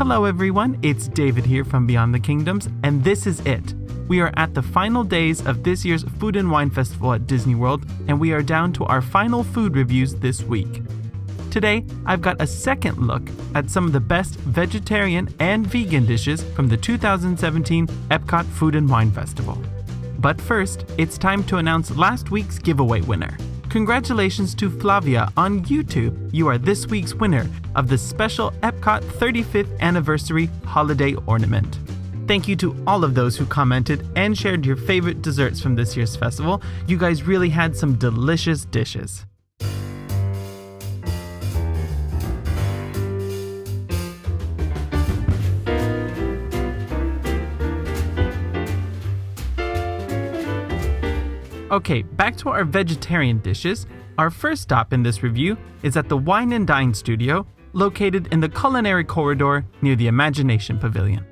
Hello everyone, it's David here from Beyond the Kingdoms, and this is it. We are at the final days of this year's Food and Wine Festival at Disney World, and we are down to our final food reviews this week. Today, I've got a second look at some of the best vegetarian and vegan dishes from the 2017 Epcot Food and Wine Festival. But first, it's time to announce last week's giveaway winner. Congratulations to Flavia on YouTube. You are this week's winner of the special Epcot 35th Anniversary Holiday Ornament. Thank you to all of those who commented and shared your favorite desserts from this year's festival. You guys really had some delicious dishes. Okay, back to our vegetarian dishes. Our first stop in this review is at the Wine and Dine studio, located in the culinary corridor near the Imagination Pavilion.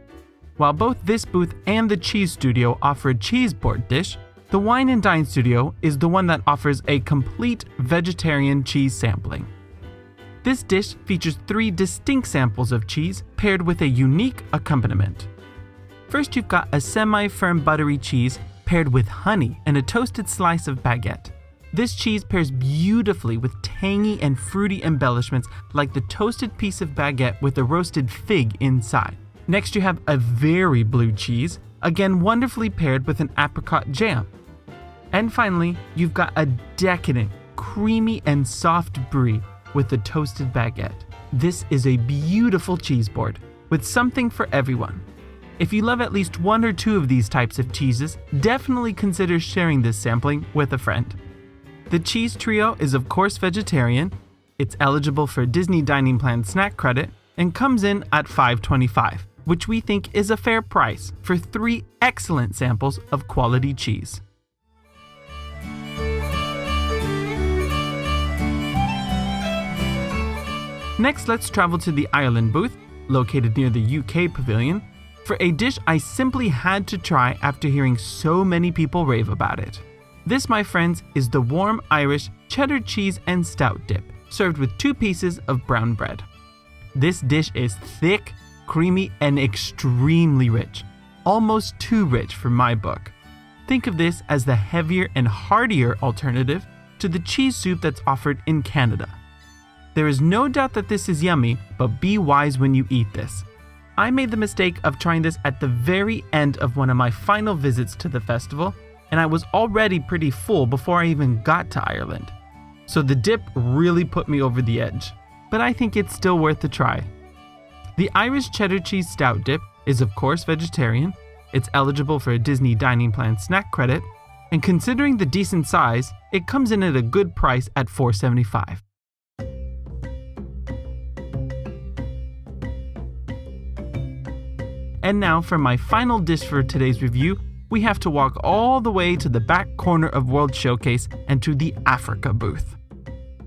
While both this booth and the cheese studio offer a cheese board dish, the Wine and Dine studio is the one that offers a complete vegetarian cheese sampling. This dish features 3 distinct samples of cheese paired with a unique accompaniment. First, you've got a semi-firm buttery cheese paired with honey and a toasted slice of baguette. This cheese pairs beautifully with tangy and fruity embellishments like the toasted piece of baguette with a roasted fig inside. Next, you have a very blue cheese, again wonderfully paired with an apricot jam. And finally, you've got a decadent, creamy and soft brie with the toasted baguette. This is a beautiful cheese board with something for everyone. If you love at least 1 or 2 of these types of cheeses, definitely consider sharing this sampling with a friend. The cheese trio is of course vegetarian, it's eligible for Disney Dining Plan snack credit, and comes in at $5.25, which we think is a fair price for 3 excellent samples of quality cheese. Next, let's travel to the Ireland booth, located near the UK Pavilion, for a dish I simply had to try after hearing so many people rave about it. This, my friends, is the warm Irish cheddar cheese and stout dip, served with 2 pieces of brown bread. This dish is thick, creamy, and extremely rich, almost too rich for my book. Think of this as the heavier and heartier alternative to the cheese soup that's offered in Canada. There is no doubt that this is yummy, but be wise when you eat this. I made the mistake of trying this at the very end of one of my final visits to the festival, and I was already pretty full before I even got to Ireland. So the dip really put me over the edge, but I think it's still worth a try. The Irish cheddar cheese stout dip is of course vegetarian, it's eligible for a Disney Dining Plan snack credit, and considering the decent size, it comes in at a good price at $4.75. And now for my final dish for today's review, we have to walk all the way to the back corner of World Showcase and to the Africa booth.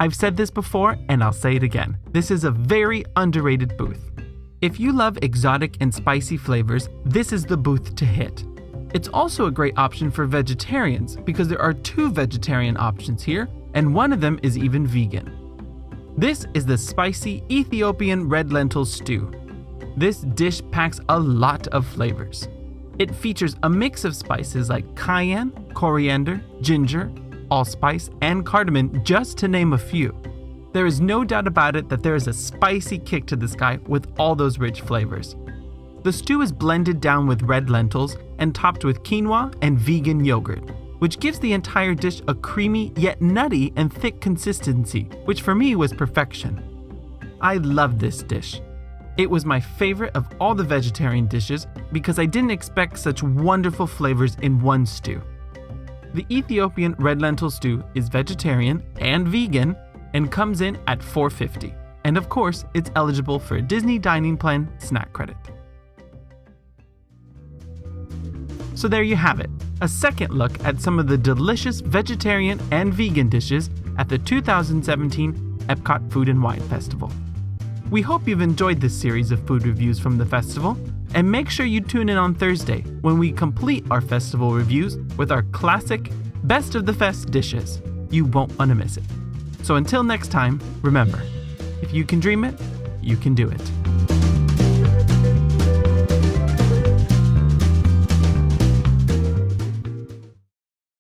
I've said this before and I'll say it again. This is a very underrated booth. If you love exotic and spicy flavors, this is the booth to hit. It's also a great option for vegetarians because there are 2 vegetarian options here and one of them is even vegan. This is the spicy Ethiopian red lentil stew. This dish packs a lot of flavors. It features a mix of spices like cayenne, coriander, ginger, allspice, and cardamom, just to name a few. There is no doubt about it that there is a spicy kick to this guy with all those rich flavors. The stew is blended down with red lentils and topped with quinoa and vegan yogurt, which gives the entire dish a creamy yet nutty and thick consistency, which for me was perfection. I love this dish. It was my favorite of all the vegetarian dishes because I didn't expect such wonderful flavors in one stew. The Ethiopian red lentil stew is vegetarian and vegan and comes in at $4.50. And of course, it's eligible for a Disney Dining Plan snack credit. So there you have it, a second look at some of the delicious vegetarian and vegan dishes at the 2017 Epcot Food and Wine Festival. We hope you've enjoyed this series of food reviews from the festival, and make sure you tune in on Thursday when we complete our festival reviews with our classic Best of the Fest dishes. You won't want to miss it. So until next time, remember, if you can dream it, you can do it.